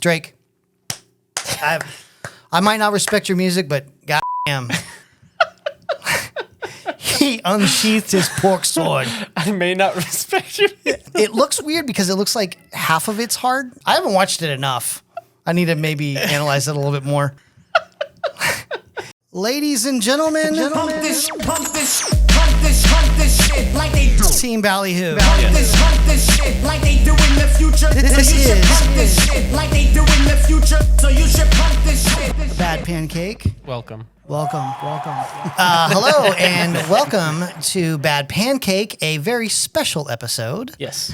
Drake. I might not respect your music, but goddamn. He unsheathed his pork sword. I may not respect you. It looks weird because it looks like half of it's hard. I haven't watched it enough. I need to maybe analyze it a little bit more. Ladies and gentlemen, Pump this shit like they do. Team Ballyhoo. Pump this shit like they do in the future. This so you should is- pump this shit like they do in the future. So you should pump this shit. Bad Pancake. Welcome. Welcome. Hello and welcome to Bad Pancake, a very special episode. Yes.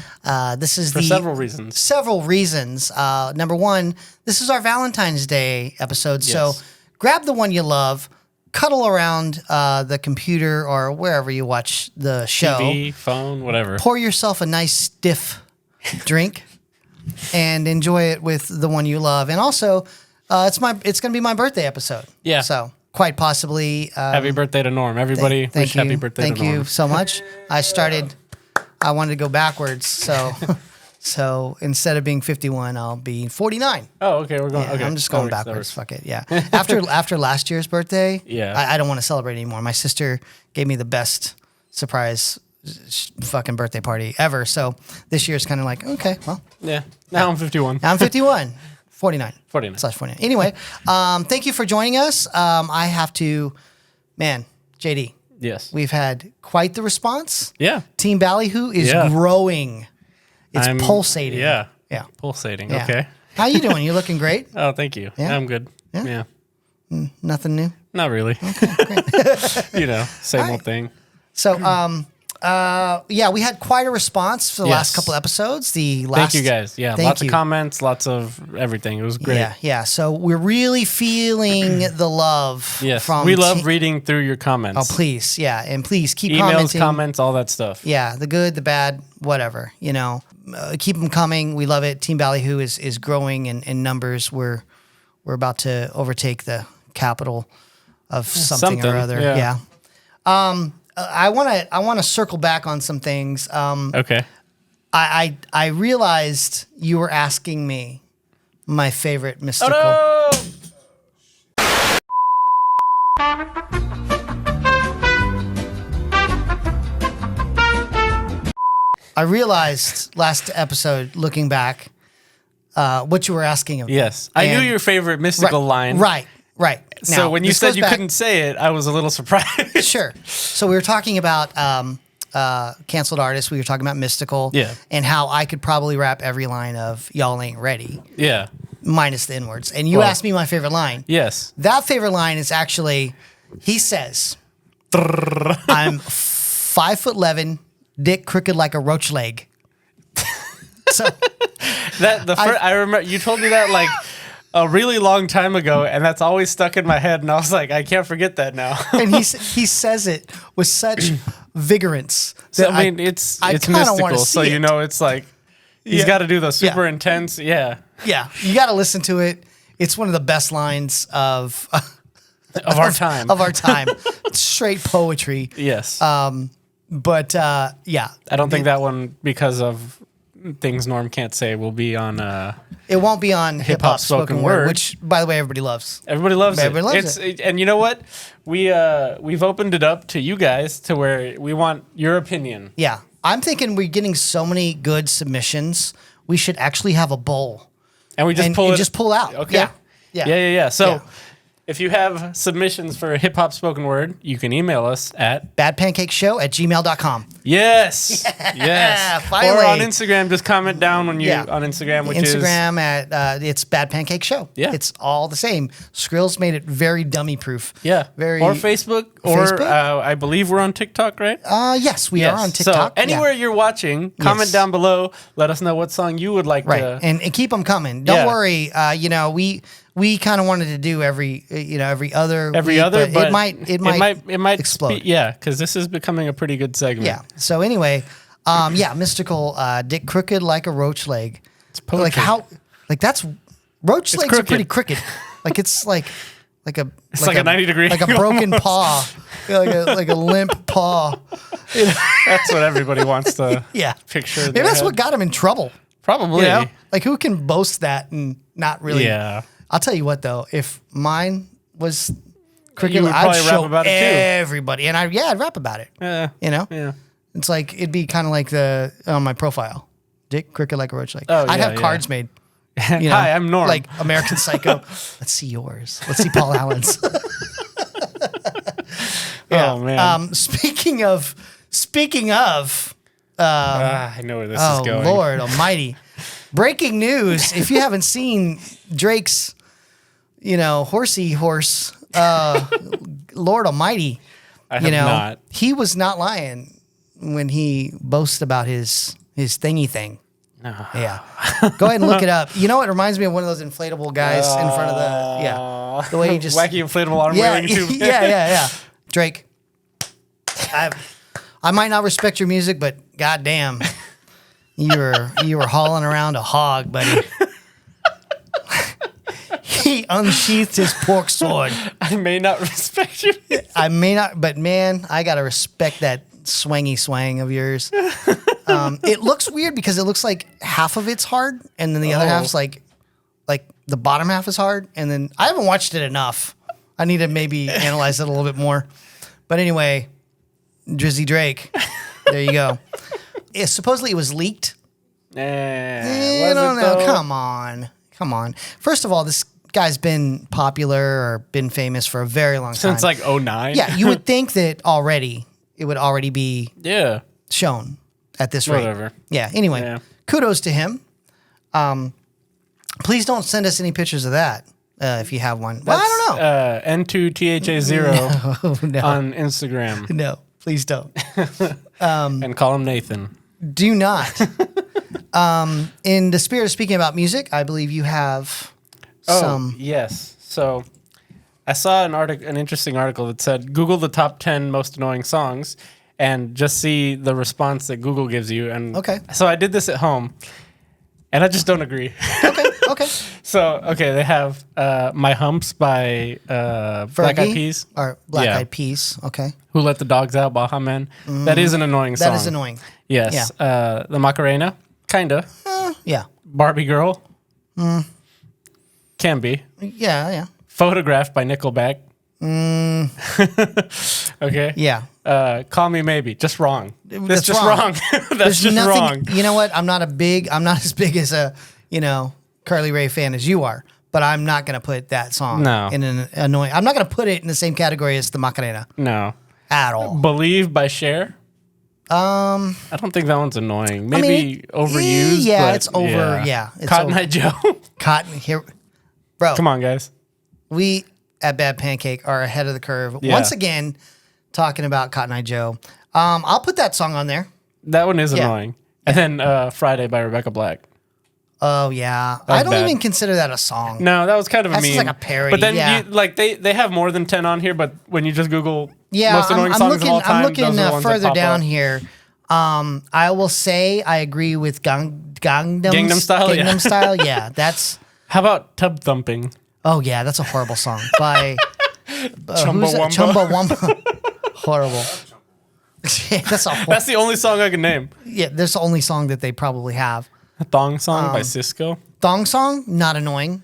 This is For several reasons. Several reasons. Number one, this is our Valentine's Day episode, so Yes. grab the one you love, cuddle around the computer or wherever you watch the show, TV, phone, whatever. pour yourself a nice stiff drink, and enjoy it with the one you love. And also, it's going to be my birthday episode. Yeah. So quite possibly. Happy birthday to Norm. Everybody Thank wish you. happy birthday Thank to Norm. you so much. I wanted to go backwards, so instead of being 51, I'll be 49. Oh, okay. We're going. Yeah, okay. I'm just That going works, that backwards. works. Fuck it. Yeah. After last year's birthday, Yeah. I don't want to celebrate anymore. My sister gave me the best surprise fucking birthday party ever. So this year's kind of like, okay, well, Yeah. Now I'm 51. now I'm 51. 49. 49. / 49. Anyway, thank you for joining us. I have to, man, JD, Yes. we've had quite the response. Yeah. Team Ballyhoo is Yeah. growing. It's I'm- pulsating. Yeah. Yeah. Pulsating. Yeah. Okay. How you doing? You looking great? Oh, thank you. Yeah? I'm good. Yeah? Yeah. Nothing new? Not really. You know, same old thing. So, yeah, we had quite a response for the last Yes. couple episodes. The last, Thank you guys. Yeah. Thank Lots you. of comments, lots of everything. It was great. Yeah, yeah. So we're really feeling the love. Yes. from We love reading through your comments. Oh, please, yeah, and please keep Emails, commenting. comments, all that stuff. Yeah, the good, the bad, whatever. You know, keep them coming. We love it. Team Ballyhoo is growing in numbers. We're about to overtake the capital of something or other. yeah. Yeah. I want to circle back on some things. Okay. I realized you were asking me my favorite mystical. Oh, I realized last episode, looking back, what you were asking of me. yes. I knew And- your favorite mystical line. Right. So Now, when you this said goes you back- couldn't say it, I was a little surprised. Sure. So we were talking about canceled artists. We were talking about mystical. Yeah. And how I could probably rap every line of "Y'all Ain't Ready," Yeah. minus the N-words. And you Well- asked me my favorite line. Yes. That favorite line is actually, he says, "I'm 5'11", dick crooked like a roach leg." So I remember you told me that like a really long time ago, and that's always stuck in my head. And I was like, I can't forget that now. and he says it with such vigorance. So that I mean, it's kinda wanna mystical. So see you it. know, it's like he's Yeah. got to do the super Yeah. intense. Yeah. Yeah, you got to listen to it. It's one of the best lines of Our time. Of our time. Straight poetry. Yes. But yeah, I don't think that one, because of things Norm can't say, will be on. it won't be on hip hop spoken word, word. which, by the way, everybody loves. Everybody loves Everybody it. loves And you know what? We've opened it up to you guys to where we want your opinion. Yeah, I'm thinking we're getting so many good submissions. We should actually have a bowl And we just and, pull and it. just pull out. Okay. Yeah. Yeah. So Yeah. if you have submissions for a hip hop spoken word, you can email us at badpancakeshow@gmail.com. yes. Yes. finally. Or on Instagram, just comment down when you Yeah. on Instagram, which is Instagram at it's Bad Pancake Show. Yeah. It's all the same. Skrill's made it very dummy proof. yeah. Very or Facebook, or Facebook? I believe we're on TikTok, right? Yes, we are on TikTok. So anywhere you're watching, comment Yes. down below. Let us know what song you would like Right, to. and keep them coming. Don't Yeah. worry. You know, we kind of wanted to do every other Every week, other, but it might explode. Yeah, because this is becoming a pretty good segment. Yeah. So anyway, yeah, mystical dick crooked like a roach leg. It's poetry. Like how? Like that's roach legs are crooked. pretty crooked. Like it's like a It's like a 90-degree like a broken paw, like a limp paw. That's what everybody wants to Yeah. picture. in Maybe their that's head. what got him in trouble. Probably. You know? Like, who can boast that and not really? Yeah. I'll tell you what, though. If mine was Cricket, You would I'd probably rap show about it, too. everybody. And I'd rap about it. Yeah. You know? Yeah. It's like, it'd be kind of like on my profile. Dick, Cricket like a roach. Like, Oh, I'd yeah, have cards made. You know, Hi, I'm Norm. Like American Psycho. Let's see yours. Let's see Paul Allen's. Oh, man. Speaking of, I know where this is going. Lord Almighty! Breaking news: if you haven't seen Drake's, horsey horse, Lord Almighty, I have not. he was not lying when he boasts about his thingy thing. No. Yeah, go ahead and look it up. You know, it reminds me of one of those inflatable guys in front of the way he just wacky inflatable arm wearing tube. yeah. Drake, I might not respect your music, but goddamn, you were hauling around a hog, buddy. He unsheathed his pork sword. I may not respect you. I may not, but man, I gotta respect that swangy swang of yours. It looks weird because it looks like half of it's hard, and then the other half's like the bottom half is hard, and then I haven't watched it enough. I need to maybe analyze it a little bit more. But anyway, Drizzy Drake, there you go. Supposedly it was leaked. I don't know. Come on. First of all, this guy's been popular or been famous for a very long time. Since like 2009. Yeah, you would think that it would already be shown at this rate. Whatever. Yeah, anyway, kudos to him. Please don't send us any pictures of that if you have one. Well, I don't know. N2THA0 on Instagram. No, please don't. And call him Nathan. Do not. In the spirit of speaking about music, I believe you have some. Yes. So I saw an interesting article that said Google the top 10 most annoying songs and just see the response that Google gives you. And so I did this at home, and I just don't agree. Okay. So they have My Humps by Black Eyed Peas. Or Black Eyed Peas, okay. Who Let the Dogs Out by Hamen. That is an annoying song. That is annoying. Yes. Yeah. The Macarena, kinda. Yeah. Barbie Girl. Can be. Yeah. Photographed by Nickelback. Okay. Yeah. Call Me Maybe. Just wrong. That's just wrong. That's just wrong. You know what? I'm not as big as a, Carly Rae fan as you are, but I'm not going to put that song in an annoying. I'm not going to put it in the same category as the Macarena. No. At all. Believe by Cher. I don't think that one's annoying. Maybe overused. Yeah, but it's over. Yeah. It's Cotton over. Eye Joe. Cotton here. Bro. Come on, guys. We at Bad Pancake are ahead of the curve. Yeah. Once again, talking about Cotton Eye Joe. I'll put that song on there. That one is annoying. And then Friday by Rebecca Black. Oh, yeah. I don't even consider that a song. No, that was kind of a meme. That's like a parody. But then they have more than 10 on here, but when you just Google most annoying I'm songs looking, of all time, I'm looking those are the ones further that pop down up. here. I will say I agree with Gangnam Style. Gangnam Style. Yeah, that's. How about Tub Thumping? Oh yeah, that's a horrible song by Chumbawamba. Chumbawamba. Horrible. Yeah, that's the only song I can name. Yeah, that's the only song that they probably have. A Thong Song by Cisco. Thong Song, not annoying.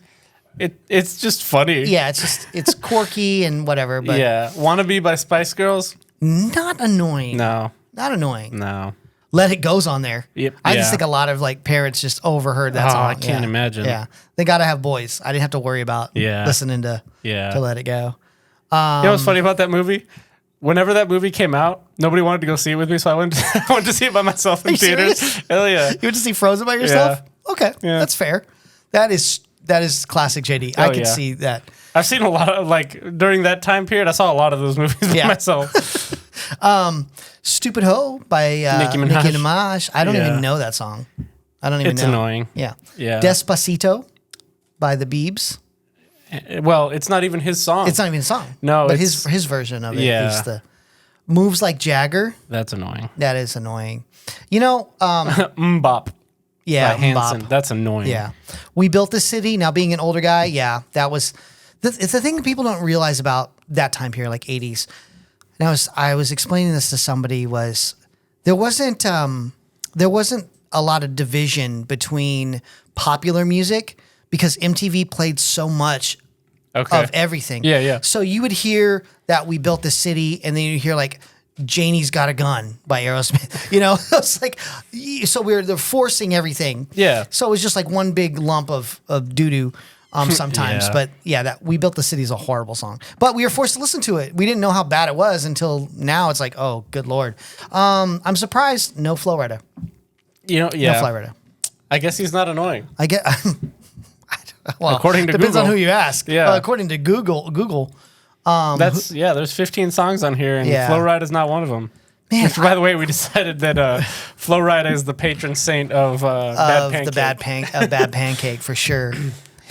It's just funny. Yeah, it's quirky and whatever. But yeah, Wannabe by Spice Girls. Not annoying. No, not annoying. No. Let It Go's on there. Yep. I just think a lot of parents just overheard that song. I can't imagine. Yeah, they got to have boys. I didn't have to worry about listening to Let It Go. You know what's funny about that movie? Whenever that movie came out, nobody wanted to go see it with me, so I went to see it by myself in theaters. Serious? Hell yeah! You went to see Frozen by yourself? Yeah. Okay, that's fair. That is classic JD. I can see that. I've seen a lot of during that time period. I saw a lot of those movies by myself. Stupid Ho by Nicki Minaj. I don't even know that song. I don't even know. It's annoying. Yeah. Despacito by the Biebs. Well, it's not even his song. It's not even a song. No, but his version of it is the Moves Like Jagger. That's annoying. That is annoying. You know, Mbop. Yeah, by Hanson. That's annoying. Yeah. We Built This City. Now being an older guy, that was it's the thing that people don't realize about that time period, like 80s. And I was explaining this to somebody, was there wasn't a lot of division between popular music because MTV played so much of everything. Yeah, yeah. So you would hear that We Built the City, and then you hear like Janie's Got a Gun by Aerosmith. You know, it's like, so they're forcing everything. Yeah. So it was just like one big lump of doo doo. Sometimes, Yeah. but yeah, that We Built the City is a horrible song, but we were forced to listen to it. We didn't know how bad it was until now. It's like, oh, good Lord. I'm surprised. No Flo Rida. You know, yeah. No Flo Rida. I guess he's not annoying. I get, well, According to depends Google. on who you ask. Yeah. According to Google. There's 15 songs on here, and Yeah. Flo Rida is not one of them. Man, Which, by the way, we decided that Flo Rida is the patron saint of Bad Pancake. the Bad Pancake for sure.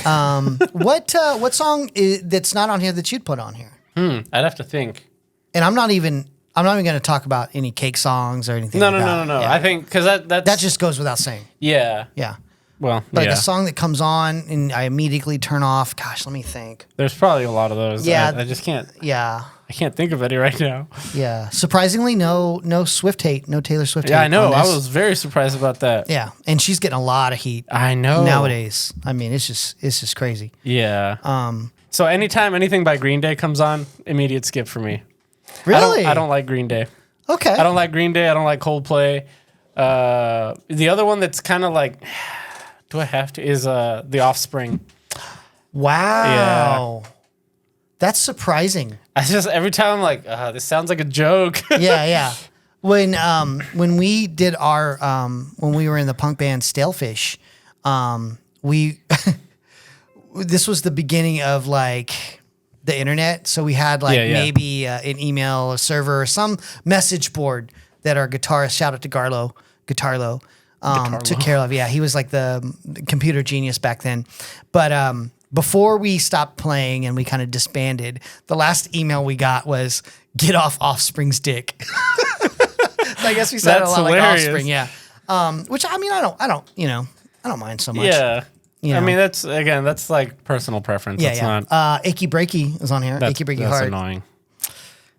What song that's not on here that you'd put on here? I'd have to think. And I'm not even going to talk about any cake songs or anything. No. Yeah. I think because that just goes without saying. yeah. Yeah. Well, Like yeah. a song that comes on and I immediately turn off. Gosh, let me think. There's probably a lot of those. Yeah. I just can't. Yeah. I can't think of any right now. Yeah. Surprisingly, no Swift hate, no Taylor Swift hate. Yeah, I know. on I this. was very surprised about that. Yeah, and she's getting a lot of heat I know. nowadays. I mean, it's just crazy. Yeah. So anytime anything by Green Day comes on, immediate skip for me. Really? I don't like Green Day. Okay. I don't like Green Day. I don't like Coldplay. The other one that's kind of like, do I have to? Is The Offspring. Wow. That's surprising. I just every time I'm like, this sounds like a joke. Yeah. When we did our when we were in the punk band Stalefish, we this was the beginning of like the internet. So we had like maybe an email, a server, or some message board that our guitarist, shout out to Guitarlo, took care of. Yeah, he was like the computer genius back then. But before we stopped playing and we kind of disbanded, the last email we got was "Get off Offspring's dick." So I guess we sounded a lot hilarious. like Offspring. Yeah. Which I mean, I don't mind so much. Yeah. You know. I mean, that's like personal preference. Yeah, It's yeah. not. Achy Breaky is on here. Achy Breaky That's Heart. annoying.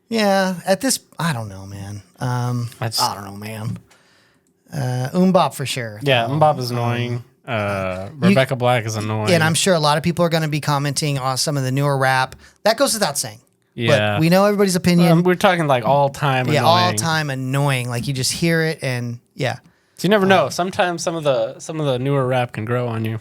Yeah. At this, I don't know, man. That's- I don't know, man. Bop for sure. Yeah, Mbop is annoying. Rebecca Black is annoying. And I'm sure a lot of people are going to be commenting on some of the newer rap. That goes without saying. Yeah. But we know everybody's opinion. We're talking like all time. Yeah, annoying. all time annoying. Like you just hear it and yeah. So you never know. Sometimes some of the newer rap can grow on you.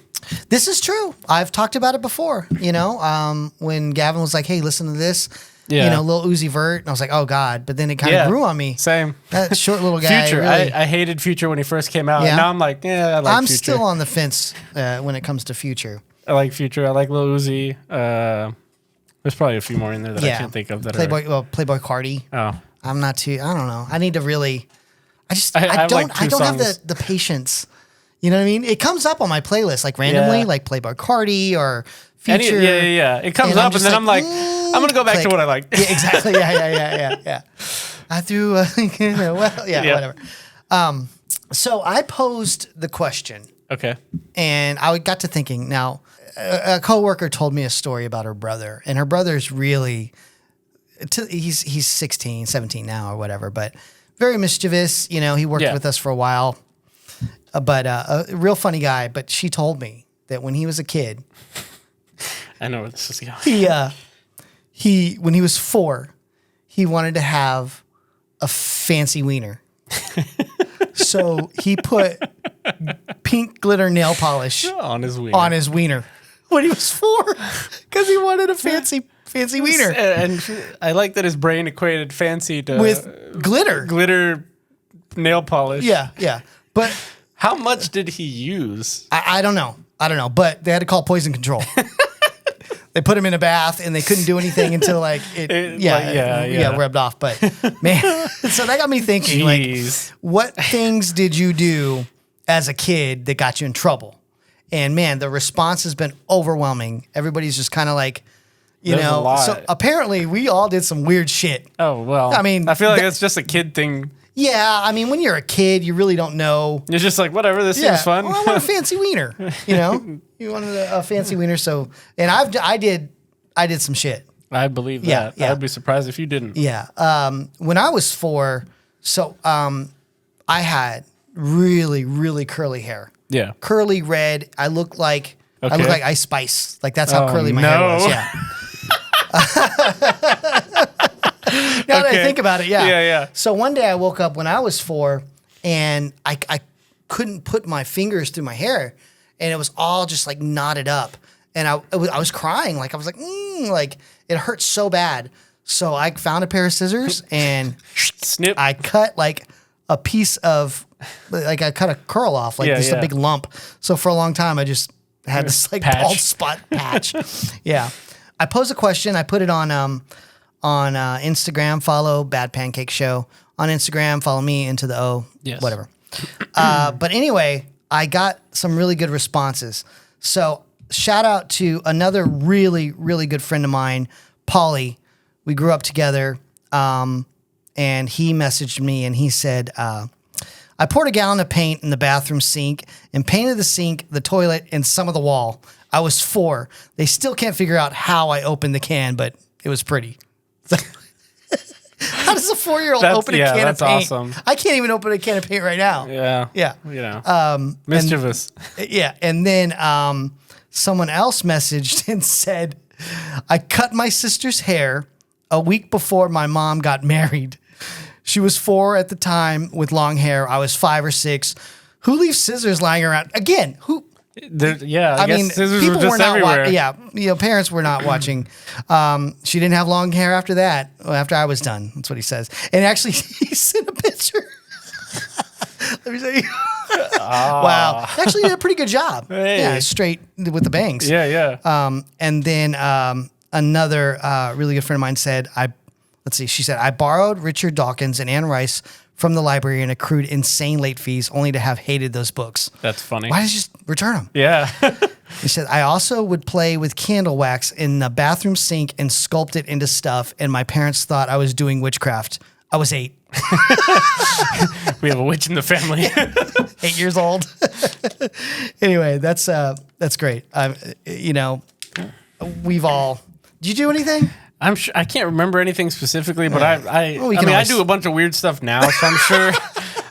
This is true. I've talked about it before. You know, when Gavin was like, "Hey, listen to this." Yeah. You know, Lil Uzi Vert, and I was like, "Oh God!" But then it kind of grew on me. Same. That short little guy. Future. really- I hated Future when he first came out. Yeah. And now I'm like, I like I'm Future. still on the fence when it comes to Future. I like Future. I like Lil Uzi. There's probably a few more in there that I Yeah. can't think of that Playboy Cardi. are. Oh. I'm not too. I don't know. I need to really. I have, don't. like, I two don't have songs. the patience. You know what I mean? It comes up on my playlist like randomly, Yeah. like Playboy Cardi or Future. Yeah. It comes And I'm up, and just then I'm like, mm, I'm gonna go back click. to what I like. Yeah, exactly. Yeah. I threw. Whatever. So I posed the question, Okay. and I got to thinking. Now, a coworker told me a story about her brother, and her brother's really. He's 16, 17 now or whatever, but very mischievous. You know, he worked with us for a while, but a real funny guy. But she told me that when he was a kid, I know where this is going. he when he was 4, he wanted to have a fancy wiener. So he put pink glitter nail polish On his wiener. on his wiener when he was 4 because he wanted a fancy wiener And I like that his brain equated fancy to with glitter. nail polish. Yeah. But How much did he use? I don't know. But they had to call poison control. They put him in a bath and they couldn't do anything until like rubbed off. But man, so that got me thinking, Jeez. like, what things did you do as a kid that got you in trouble? And man, the response has been overwhelming. Everybody's just kind of like, There's a lot. so apparently we all did some weird shit. Oh, well. I mean, I feel like it's just a kid thing. Yeah, I mean, when you're a kid, you really don't know. You're just like, whatever, this seems fun. Well, I want a fancy wiener. You know, you wanted a fancy wiener. So, and I did some shit. I believe that. Yeah, yeah. I'd be surprised if you didn't. Yeah. When I was 4, so I had really, really curly hair. Yeah. Curly red. I look like Ice Spice. Like that's how curly my hair was. Yeah. Now that I think about it, yeah. Yeah. So one day I woke up when I was 4 and I couldn't put my fingers through my hair and it was all just like knotted up. And I was crying. Like I was like it hurt so bad. So I found a pair of scissors and snip. I cut like a piece of, like I cut a curl off, like just a big lump. So for a long time I just had this like bald spot patch. Yeah. I posed a question. I put it on Instagram. Follow Bad Pancake Show on Instagram. Follow me into the O. Yes. Whatever. But anyway, I got some really good responses. So shout out to another really, really good friend of mine, Paulie. We grew up together. And he messaged me and he said, I poured a gallon of paint in the bathroom sink and painted the sink, the toilet, and some of the wall. I was 4. They still can't figure out how I opened the can, but it was pretty. How does a 4-year-old open a can of paint? That's awesome. I can't even open a can of paint right now. Yeah. Yeah. You know, mischievous. And then someone else messaged and said, I cut my sister's hair a week before my mom got married. She was 4 at the time with long hair. I was 5 or 6. Who leaves scissors lying around? Again, who? I mean, scissors people were just everywhere. Parents were not watching. She didn't have long hair after that. After I was done, that's what he says. And actually, he sent a picture. Let me say, wow, actually did a pretty good job. Hey. Yeah, straight with the bangs. Yeah. And then another really good friend of mine said, she said, I borrowed Richard Dawkins and Anne Rice from the library and accrued insane late fees only to have hated those books. That's funny. Why did you just return them? Yeah. He said, I also would play with candle wax in the bathroom sink and sculpt it into stuff, and my parents thought I was doing witchcraft. I was 8. We have a witch in the family. 8 years old. Anyway, that's great. We've all... Did you do anything? I'm sure I can't remember anything specifically, but I do a bunch of weird stuff now, so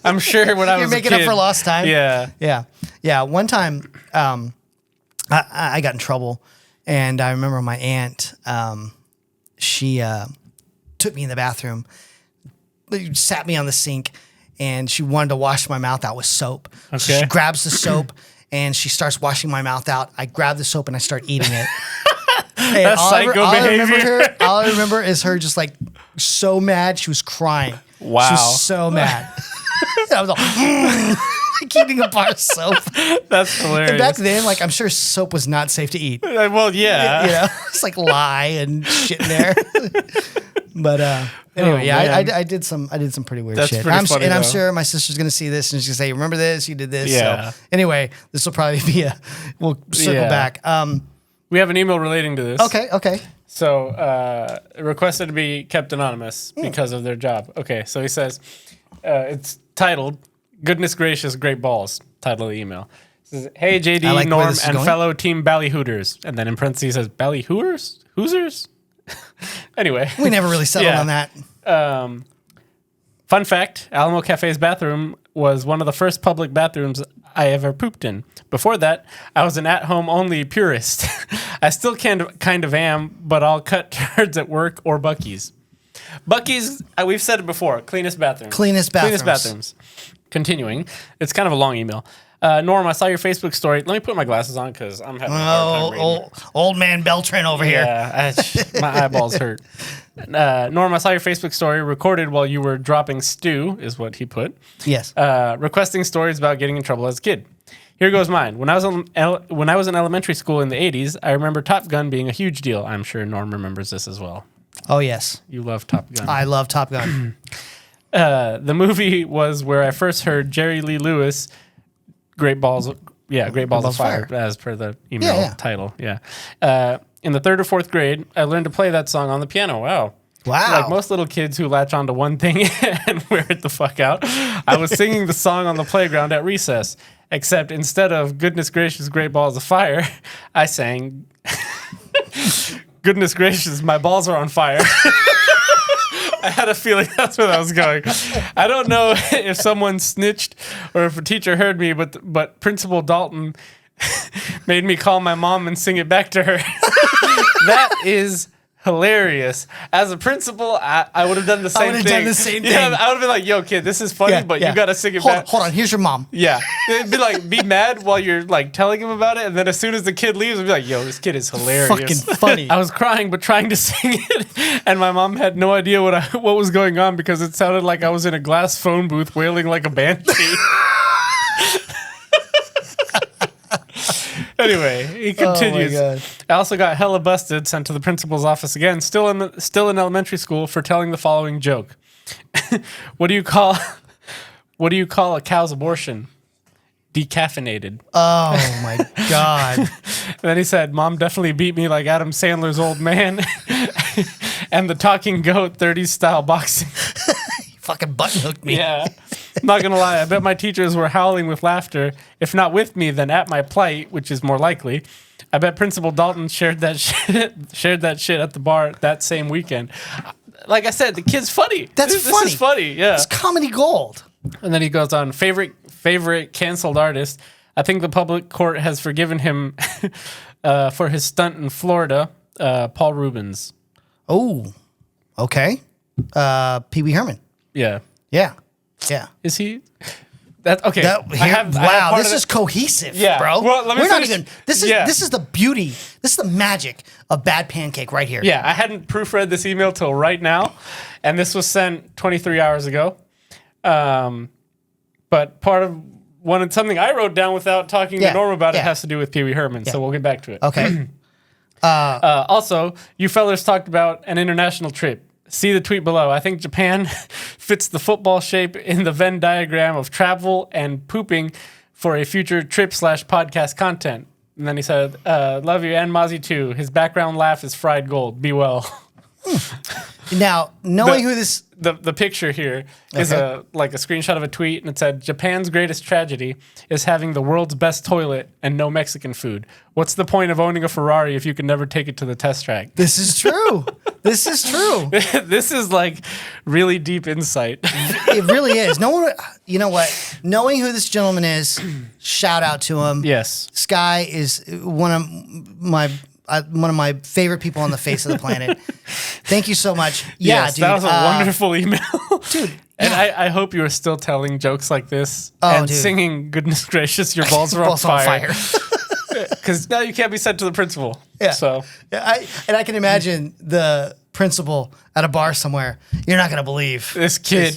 I'm sure when I was You're making a kid, up for lost time. Yeah. One time, I got in trouble, and I remember my aunt. She took me in the bathroom, sat me on the sink, and she wanted to wash my mouth out with soap. Okay. So she grabs the soap and she starts washing my mouth out. I grab the soap and I start eating it. That's psycho behavior. All I remember is her just like so mad. She was crying. Wow. She was so mad. I was like eating a bar of soap. That's hilarious. And back then, like I'm sure soap was not safe to eat. Well, yeah. It's like lye and shit in there. But anyway, I did some pretty weird shit. Pretty funny, I'm sure my sister's gonna see this and she's gonna say, "Remember this? You did this." Yeah. So anyway, this will probably be we'll circle back. We have an email relating to this. Okay. So requested to be kept anonymous because of their job. Okay, so he says it's titled "Goodness Gracious, Great Balls." Title of the email. It says, "Hey JD, like Norm, and going. fellow Team Ballyhooters," and then in parentheses says Ballyhooters, Hoosers. Anyway, we never really settled on that. Fun fact: Alamo Cafe's bathroom was one of the first public bathrooms I ever pooped in. Before that, I was an at-home only purist. I still kind of am, but I'll cut turds at work or Buc-ee's. Buc-ee's, we've said it before, cleanest bathrooms. Cleanest bathrooms. Continuing, it's kind of a long email. Norm, I saw your Facebook story. Let me put my glasses on because I'm having a hard time reading. Old man Beltran over here. Yeah, my eyeballs hurt. Norm, I saw your Facebook story recorded while you were dropping stew, is what he put. Yes. Requesting stories about getting in trouble as a kid. Here goes mine. When I was in elementary school in the 80s, I remember Top Gun being a huge deal. I'm sure Norm remembers this as well. Oh, yes. You love Top Gun. I love Top Gun. The movie was where I first heard Jerry Lee Lewis, Great Balls of Fire, as per the email title. Yeah. In the 3rd or 4th grade, I learned to play that song on the piano. Wow. Like most little kids who latch onto one thing and wear it the fuck out, I was singing the song on the playground at recess. Except instead of "Goodness Gracious, Great Balls of Fire," I sang "Goodness Gracious, My Balls Are on Fire." I had a feeling that's where that was going. I don't know if someone snitched or if a teacher heard me, but Principal Dalton made me call my mom and sing it back to her. That is hilarious. As a principal, I would have done the same thing. I would have done the same thing. Yeah, I would have been like, yo, kid, this is funny, but you got to sing it back. Hold on, here's your mom. Yeah. It'd be like, be mad while you're like telling him about it. And then as soon as the kid leaves, it'd be like, yo, this kid is hilarious. Fucking funny. I was crying, but trying to sing it. And my mom had no idea what was going on because it sounded like I was in a glass phone booth wailing like a banshee. Anyway, he continues. Oh my God. I also got hella busted, sent to the principal's office again, still in elementary school, for telling the following joke. What do you call a cow's abortion? Decaffeinated. Oh my God. And then he said, Mom definitely beat me like Adam Sandler's old man and the talking goat 30s style boxing. Fucking button hooked me. Yeah. I'm not gonna lie, I bet my teachers were howling with laughter. If not with me, then at my plight, which is more likely. I bet Principal Dalton shared that shit at the bar that same weekend. Like I said, the kid's funny. This is funny. Yeah. It's comedy gold. And then he goes on, favorite canceled artist. I think the public court has forgiven him for his stunt in Florida. Paul Rubens. Oh, okay. Pee Wee Herman. Yeah. Yeah. Yeah. Is he? That okay. Wow, this is cohesive, Yeah. bro. Well, let me We're not finish. even. This is the beauty. This is the magic of Bad Pancake right here. Yeah, I hadn't proofread this email till right now, and this was sent 23 hours ago. But part of something I wrote down without talking to Norm about it has to do with Pee Wee Herman. So we'll get back to it. Okay. Also, you fellers talked about an international trip. See the tweet below. I think Japan fits the football shape in the Venn diagram of travel and pooping for a future trip/podcast content. And then he said, love you, and Mozzie too. His background laugh is fried gold. Be well. Now, knowing who this... The picture here is a screenshot of a tweet, and it said, Japan's greatest tragedy is having the world's best toilet and no Mexican food. What's the point of owning a Ferrari if you can never take it to the test track? This is true. This is true. This is like really deep insight. It really is. No one, you know what? Knowing who this gentleman is, shout out to him. Yes. This guy is one of my favorite people on the face of the planet. Thank you so much. Yeah, yes, dude. That was a wonderful email. Dude. And yeah. I hope you are still telling jokes like this and dude. singing, goodness gracious, your balls are on fire. Because now you can't be sent to the principal. Yeah. So I can imagine the principal at a bar somewhere. You're not going to believe this kid,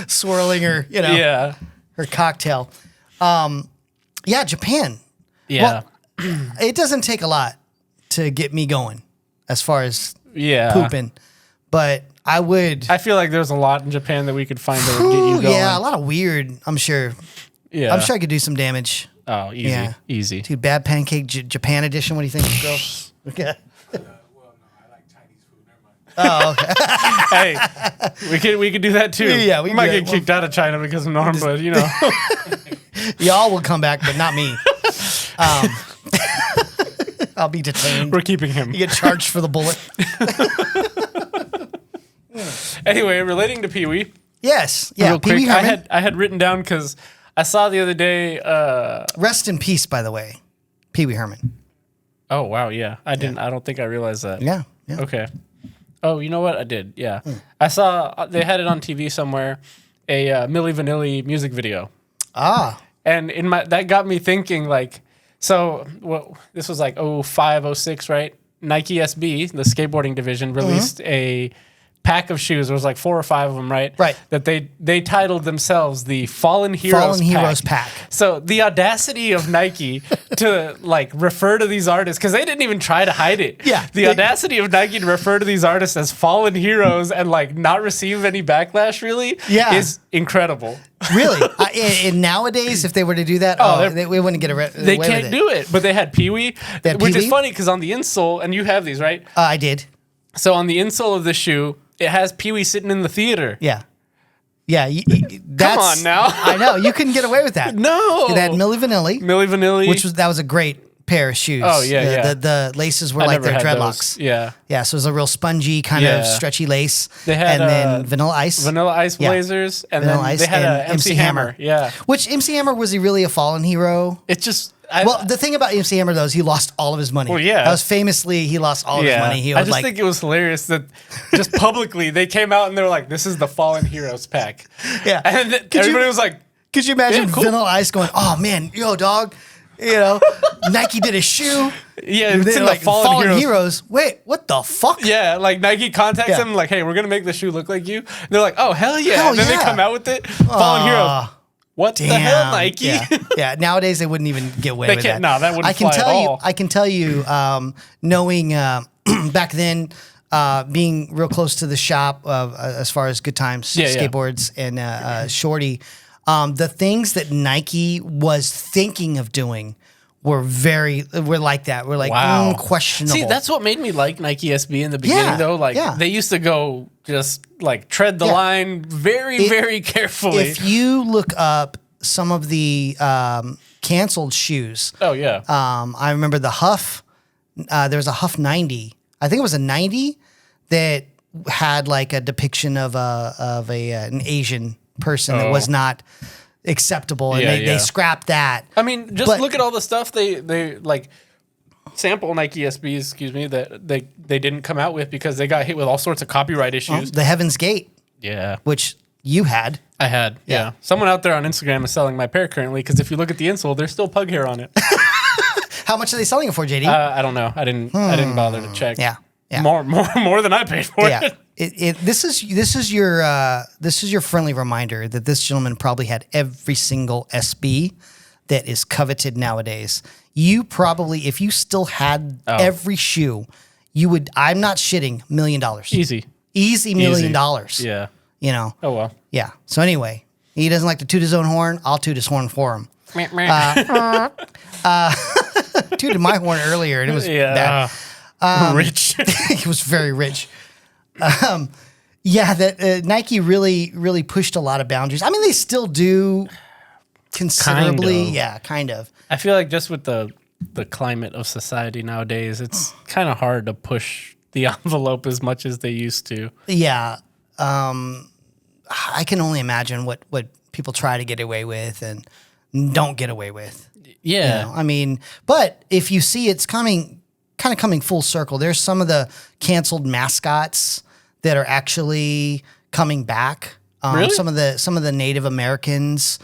swirling her, her cocktail. Yeah, Japan. Yeah. Well, it doesn't take a lot to get me going as far as pooping, but I feel like there's a lot in Japan that we could find that would get you going. Yeah, a lot of weird, I'm sure. Yeah. I'm sure I could do some damage. Oh, easy. Yeah. Easy. Dude, Bad Pancake Japan edition. What do you think, girls? Okay. Well, no, I like Chinese food. Never mind. Oh, Hey, okay. we could do that too. Yeah, we might get kicked out of China because of Norm, but you know. Y'all will come back, but not me. I'll be detained. We're keeping him. You get charged for the bullet. Anyway, relating to Pee Wee. Yes. Yeah. Real quick, I had written down because I saw the other day. Rest in peace, by the way, Pee Wee Herman. Oh wow, yeah. I didn't. I don't think I realized that. Yeah. Okay. Oh, you know what? I did. Yeah. I saw they had it on TV somewhere. A Milli Vanilli music video. Ah. And that got me thinking, like, so this was like 05, 06, right? Nike SB, the skateboarding division, released a pack of shoes. There was like 4 or 5 of them, right? Right. That they titled themselves the Fallen Heroes pack. So the audacity of Nike to like refer to these artists, because they didn't even try to hide it. Yeah. The audacity of Nike to refer to these artists as fallen heroes and like not receive any backlash really is incredible. Really? And nowadays, if they were to do that, we wouldn't get away with it. They can't do it. But they had Pee Wee, which is funny because on the insole, and you have these, right? I did. So on the insole of the shoe, it has Pee Wee sitting in the theater. Yeah. Yeah. Come on now. I know. You couldn't get away with that. No. They had Milli Vanilli. Milli Vanilli. That was a great pair of shoes. Oh, yeah. The laces were I like never their had dreadlocks. those. Yeah. Yeah, so it was a real spongy kind of stretchy lace. They had and then Vanilla Ice. Vanilla Ice Yeah. blazers, and Vanilla then Ice they had and a MC Hammer. Yeah. Which MC Hammer, was he really a fallen hero? It's just Well, the thing about MC Hammer though is he lost all of his money. Well, yeah. That was famously he lost all of his money. He was I just think it was hilarious that just publicly they came out and they were like, "This is the Fallen Heroes pack." Yeah. And then everybody was like, could you imagine Yeah, cool. Vanilla Ice going, "Oh man, yo dog, you know, Nike did a shoe." "Yeah, And it's then, in the Fallen Heroes." Wait, what the fuck? Yeah, like Nike contacts Yeah. them like, "Hey, we're gonna make the shoe look like you." And they're like, "Oh hell yeah!" Hell and then they yeah. come out with it, Fallen Heroes. What the hell, Nike? Yeah. Nowadays they wouldn't even get away They with can't- that. no, that wouldn't I can fly at tell you. all. I can tell you, knowing back then, being real close to the shop as far as Good Times Yeah. skateboards and Shorty, the things that Nike was thinking of doing were like that. We're like Wow. questionable. See, that's what made me like Nike SB in the beginning, Yeah, though. Like yeah. they used to go just like tread the Yeah. line very carefully. If you look up some of the canceled shoes. Oh yeah. I remember the Huff. There was a Huff 90. I think it was a 90 that had like a depiction of an Asian person that was not acceptable, and Yeah, they yeah. scrapped that. I mean, just But- look at all the stuff they like sample Nike SBs, excuse me, that they didn't come out with because they got hit with all sorts of copyright issues. The Heaven's Gate, Yeah. which you had. I had. Yeah. Someone out there on Instagram is selling my pair currently because if you look at the insole, there's still pug hair on it. How much are they selling it for, JD? I don't know. I didn't bother to check. Yeah. More than I paid for Yeah. it. This is your friendly reminder that this gentleman probably had every single SB that is coveted nowadays. You probably, if you still had every shoe, you would. I'm not shitting, $1 million. Easy. $1 million. Yeah. You know. Oh well. Yeah. So anyway, he doesn't like to toot his own horn. I'll toot his horn for him. Tooted my horn earlier, and it was bad. Rich. He was very rich. That Nike really pushed a lot of boundaries. I mean, they still do considerably. Kind of. Yeah, kind of. I feel like just with the climate of society nowadays, it's kind of hard to push the envelope as much as they used to. Yeah. I can only imagine what people try to get away with and don't get away with. Yeah. You know? I mean, but if you see it's coming full circle, there's some of the canceled mascots that are actually coming back. Really? Some of the Native Americans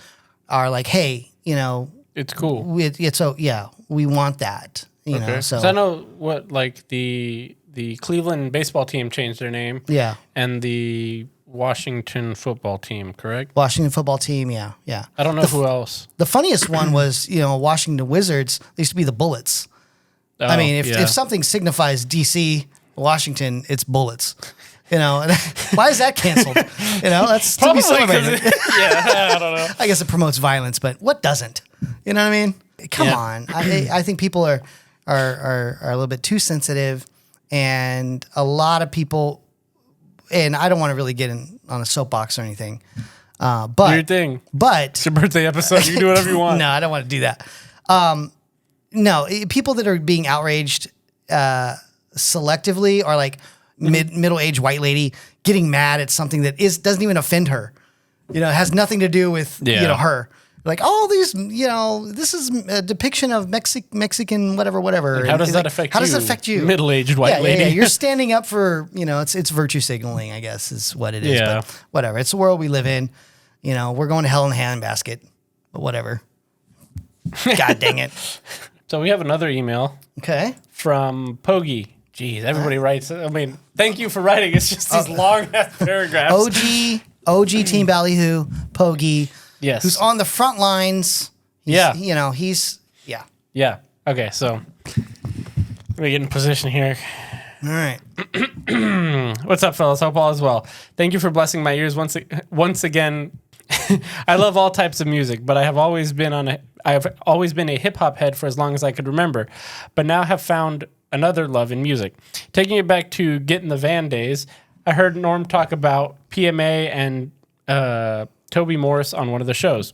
are like, hey, you know, It's cool. we want that. You know, so 'Cause I know what like the Cleveland baseball team changed their name. Yeah. And the Washington football team, correct? Washington football team, yeah. I don't know who else. The funniest one was, Washington Wizards. They used to be the Bullets. I mean, if something signifies DC, Washington, it's Bullets. And why is that canceled? That's to be celebrated. I don't know. I guess it promotes violence, but what doesn't? You know what I mean? Come on. I think people are a little bit too sensitive, and a lot of people. And I don't want to really get on a soapbox or anything, but Do your thing. But It's your birthday episode. You can do whatever you want. no, I don't want to do that. People that are being outraged selectively are like middle-aged white lady getting mad at something that doesn't even offend her. It has nothing to do with her. Like, oh, this is a depiction of Mexican whatever. How does that affect you? How does it affect you? Middle-aged white lady. Yeah. You're standing up for, it's virtue signaling, I guess, is what it is. Yeah. But whatever. It's the world we live in. We're going to hell in a handbasket. But whatever. God dang it. So we have another email Okay. from Pogi. Jeez, everybody writes. I mean, thank you for writing. It's just these long ass paragraphs. OG Team Ballyhoo, Pogi. Yes. Who's on the front lines. Yeah. Yeah. Okay, so let me get in position here. All right. What's up, fellas? Hope all is well. Thank you for blessing my ears once again. I love all types of music, but I have always been a hip hop head for as long as I could remember, but now have found another love in music. Taking it back to Get in the Van days, I heard Norm talk about PMA and Toby Morris on one of the shows.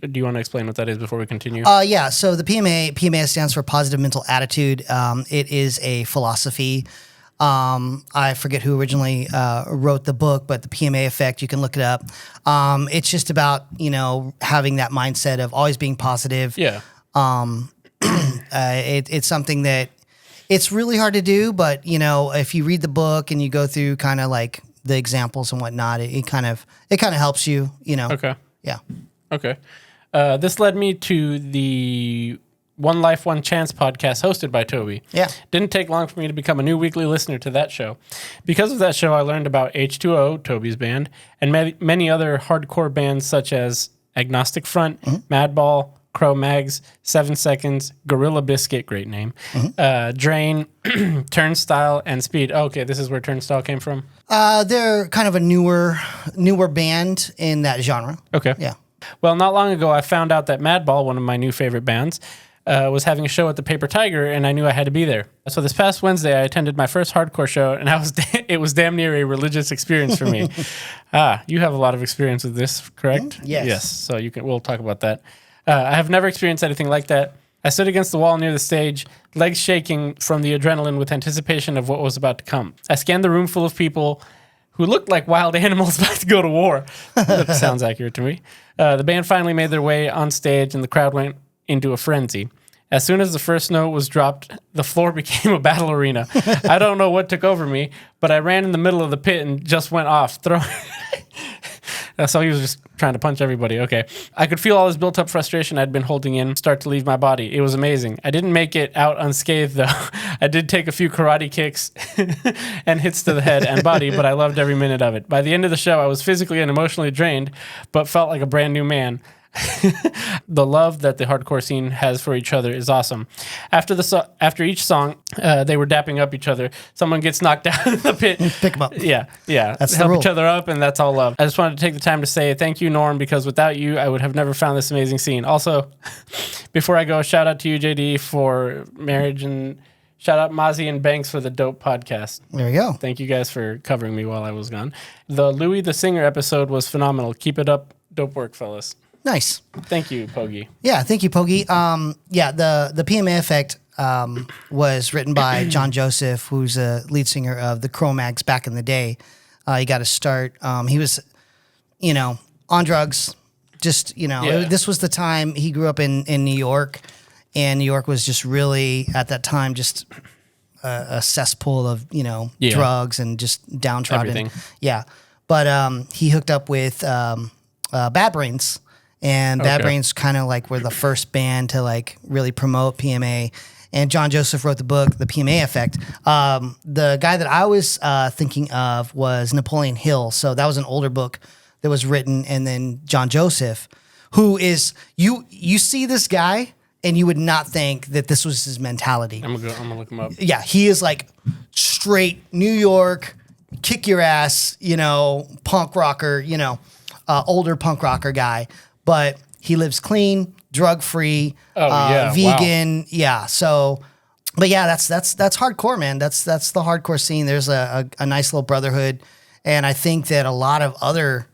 Do you want to explain what that is before we continue? Yeah. So the PMA stands for Positive Mental Attitude. It is a philosophy. I forget who originally wrote the book, but the PMA effect, you can look it up. It's just about, having that mindset of always being positive. Yeah. It's something that it's really hard to do, but if you read the book and you go through kind of like the examples and whatnot, it kind of helps you, Okay. Yeah. Okay. This led me to the One Life, One Chance podcast hosted by Toby. Yeah. Didn't take long for me to become a new weekly listener to that show. Because of that show, I learned about H2O, Toby's band, and many other hardcore bands such as Agnostic Front, Madball, Crow Mags, 7 Seconds, Gorilla Biscuit, great name, Drain, Turnstile, and Speed. Oh, okay, this is where Turnstile came from? They're kind of a newer band in that genre. Okay. Yeah. Well, not long ago, I found out that Madball, one of my new favorite bands, was having a show at the Paper Tiger, and I knew I had to be there. So this past Wednesday, I attended my first hardcore show, and it was damn near a religious experience for me. You have a lot of experience with this, correct? Yes. Yes. So we'll talk about that. I have never experienced anything like that. I stood against the wall near the stage, legs shaking from the adrenaline with anticipation of what was about to come. I scanned the room full of people who looked like wild animals about to go to war. That sounds accurate to me. The band finally made their way on stage, and the crowd went into a frenzy. As soon as the first note was dropped, the floor became a battle arena. I don't know what took over me, but I ran in the middle of the pit and just went off, So he was just trying to punch everybody. Okay. I could feel all this built-up frustration I'd been holding in start to leave my body. It was amazing. I didn't make it out unscathed, though. I did take a few karate kicks and hits to the head and body, but I loved every minute of it. By the end of the show, I was physically and emotionally drained, but felt like a brand new man. The love that the hardcore scene has for each other is awesome. After each song, they were dapping up each other. Someone gets knocked down in the pit. Pick them up. Yeah. That's help the rule. each other up, and that's all love. I just wanted to take the time to say thank you, Norm, because without you, I would have never found this amazing scene. Also, before I go, shout out to you, JD, for marriage, and shout out Mozzie and Banks for the dope podcast. There we go. Thank you guys for covering me while I was gone. The Louis the Singer episode was phenomenal. Keep it up. Dope work, fellas. Nice. Thank you, Pogi. Yeah, thank you, Pogi. The PMA effect was written by John Joseph, who's a lead singer of the Crow Mags back in the day. He got his start. He was, on drugs. Just, this was the time he grew up in New York, and New York was just really, at that time, just a cesspool of, drugs and just downtrodden. Everything. Yeah. But he hooked up with Bad Brains. And Bad Brains kind of like were the first band to like really promote PMA. And John Joseph wrote the book, The PMA Effect. The guy that I was thinking of was Napoleon Hill. So that was an older book that was written. And then John Joseph, who is, you see this guy and you would not think that this was his mentality. I'm gonna look him up. Yeah, he is like straight New York, kick your ass, punk rocker, older punk rocker guy. But he lives clean, drug-free, vegan. Wow. Yeah. So, but yeah, that's hardcore, man. That's the hardcore scene. There's a nice little brotherhood. And I think that a lot of other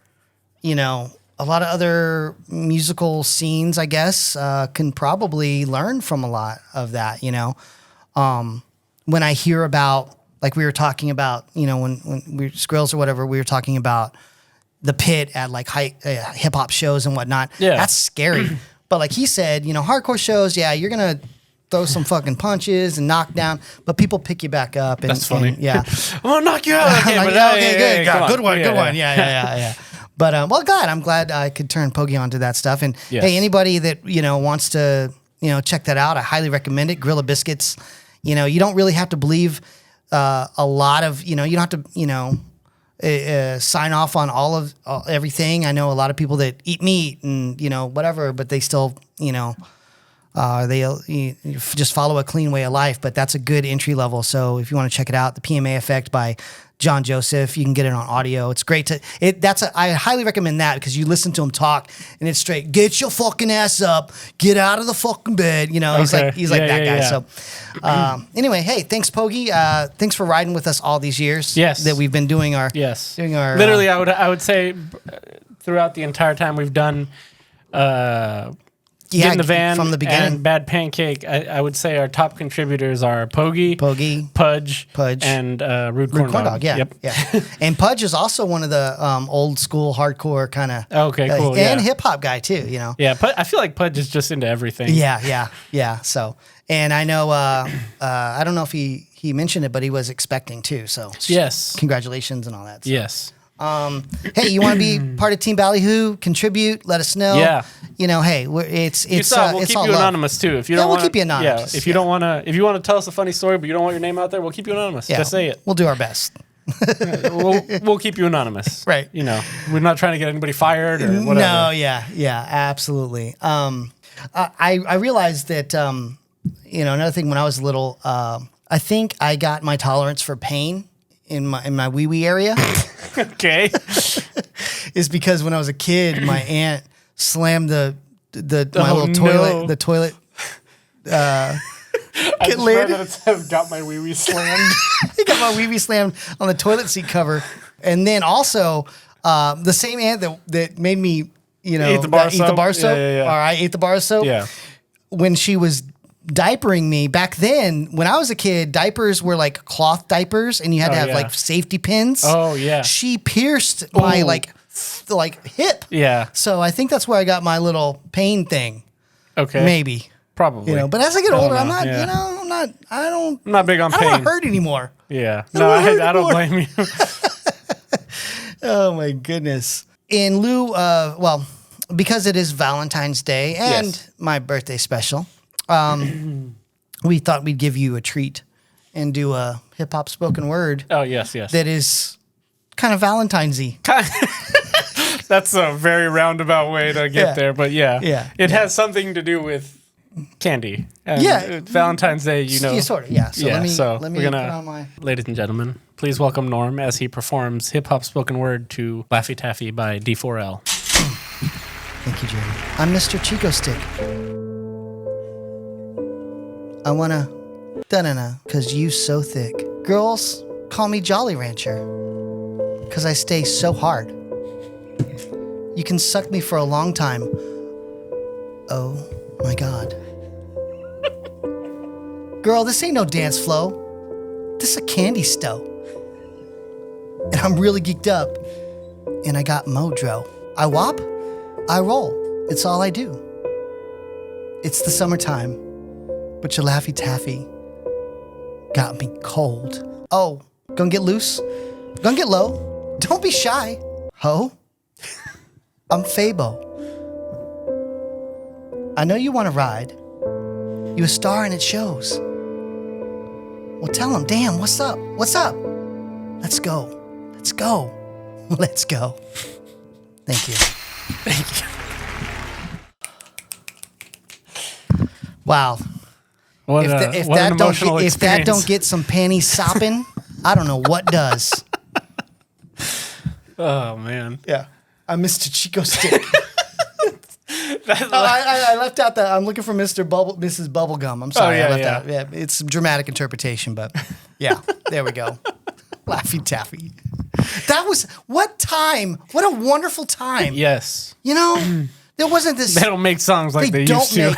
musical scenes, I guess, can probably learn from a lot of that, when I hear about, like we were talking about, when we were Skrills or whatever, we were talking about the pit at like hip hop shows and whatnot. Yeah. That's scary. But like he said, hardcore shows, yeah, you're going to throw some fucking punches and knock down, but people pick you back up. And, that's funny. And, yeah. I'm going to knock you out. Okay, good. Good one. Yeah. Yeah. But, well, God, I'm glad I could turn Pogi onto that stuff. And hey, anybody that, wants to, check that out, I highly recommend it. Gorilla Biscuits. You don't really have to believe a lot of, you don't have to, sign off on everything. I know a lot of people that eat meat and whatever, but they still they just follow a clean way of life. But that's a good entry level. So if you want to check it out, The PMA Effect by John Joseph, you can get it on audio. It's great I highly recommend that because you listen to him talk and it's straight. Get your fucking ass up, get out of the fucking bed. He's like that guy. Yeah. So anyway, hey, thanks Pogi. Thanks for riding with us all these years. Yes. That we've been doing our literally I would say throughout the entire time we've done Get in the Van from the beginning. and Bad Pancake. I would say our top contributors are Poggy, Pudge, and Rude Corn Dog. Yeah, Yep. yeah. And Pudge is also one of the old school hardcore kind of. Okay, cool. And hip hop guy too. You know. Yeah, I feel like Pudge is just into everything. Yeah. So, and I know I don't know if he mentioned it, but he was expecting too. So yes, congratulations and all that. So. Yes. Hey, you want to be part of Team Ballyhoo? Contribute. Let us know. Yeah. You know, hey, it's we'll keep you anonymous too. If you don't, we'll keep you anonymous. Yeah. If you don't want to, if you want to tell us a funny story, but you don't want your name out there, we'll keep you anonymous. Yeah, just say it. We'll do our best. we'll keep you anonymous. Right. You know, we're not trying to get anybody fired or whatever. No. Yeah. Absolutely. I realized that another thing when I was little, I think I got my tolerance for pain in my wee area. Okay. Is because when I was a kid, my aunt slammed the toilet I just read that it says got my wee wee slammed. He got my wee wee slammed on the toilet seat cover, and then also the same aunt that made me eat the bar soap. Yeah. Or I ate the bar soap. Yeah. When she was diapering me back then, when I was a kid, diapers were like cloth diapers, and you had to have like safety pins. Oh yeah. She pierced my like hip. Yeah. So I think that's where I got my little pain thing. Okay. Maybe. Probably. But as I get older, I'm not. Yeah. I'm not big on pain. I don't want to hurt anymore. Yeah. No, I don't blame you. Oh my goodness. In lieu of, because it is Valentine's Day and my birthday special, we thought we'd give you a treat and do a hip hop spoken word. Oh yes. That is kind of Valentine's-y. That's a very roundabout way to get there, but it has something to do with candy. And Valentine's Day, sort of. Yeah. So let me we're put on my. Ladies and gentlemen, please welcome Norm as he performs hip hop spoken word to Laffy Taffy by D4L. Thank you, Jeremy. I'm Mr. Chico Stick. I wanna da-na-na, cause you so thick. Girls call me Jolly Rancher, cause I stay so hard. You can suck me for a long time. Oh my God. Girl, this ain't no dance flow. This is a candy stow. And I'm really geeked up. And I got Modro. I whop, I roll. It's all I do. It's the summertime. But your Laffy Taffy got me cold. Oh, gonna get loose? Gonna get low? Don't be shy, ho. I'm Fabo. I know you want to ride. You a star and it shows. Well, tell him, damn, what's up? What's up? Let's go. Let's go. Let's go. Thank you. Thank you. Wow. If that don't get some panties sopping, I don't know what does. Oh man. Yeah. I'm Mr. Chico Stick. I left out I'm looking for Mrs. Bubblegum. I'm sorry. I left out. Yeah, it's dramatic interpretation, but yeah, there we go. Laffy Taffy. That was what time? What a wonderful time. Yes. There wasn't this. They don't make songs like they used to.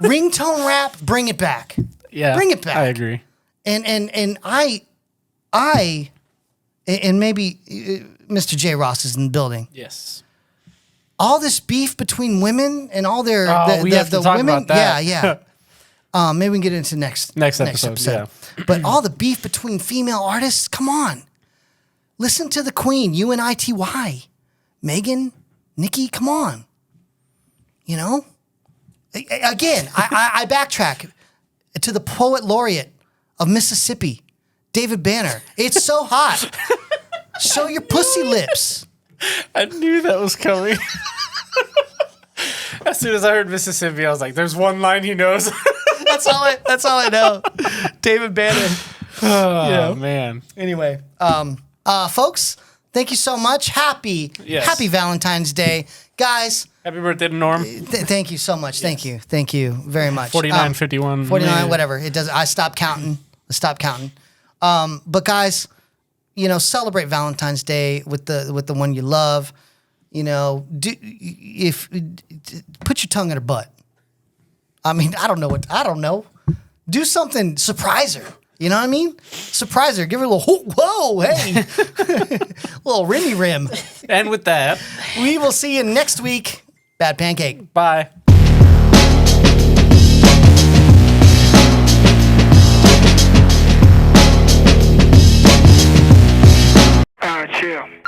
Ringtone rap. Bring it back. Yeah, bring it back. I agree. And I, and maybe Mr. J. Ross is in the building. Yes. All this beef between women and all their we have to talk women. about that. Yeah. Maybe we can get into next episode. Yeah. But all the beef between female artists. Come on, listen to the Queen. UNITY. Megan, Nikki. Come on. Again, I backtrack to the poet laureate of Mississippi, David Banner. It's so hot. Show your pussy lips. I knew that was coming. As soon as I heard Mississippi, I was like, "There's one line he knows." That's all I know. David Banner. Oh man. Anyway, folks, thank you so much. Happy Valentine's Day, guys. Happy birthday to Norm. Thank you so much. Thank you very much. 49, 51. 49, whatever. It does. I stopped counting. But guys, celebrate Valentine's Day with the one you love. put your tongue in her butt. I mean, I don't know. Do something, surprise her. You know what I mean? Surprise her. Give her a little, whoa, hey. Little rimmy rim. And with that, we will see you next week. Bad Pancake. Bye. Chill.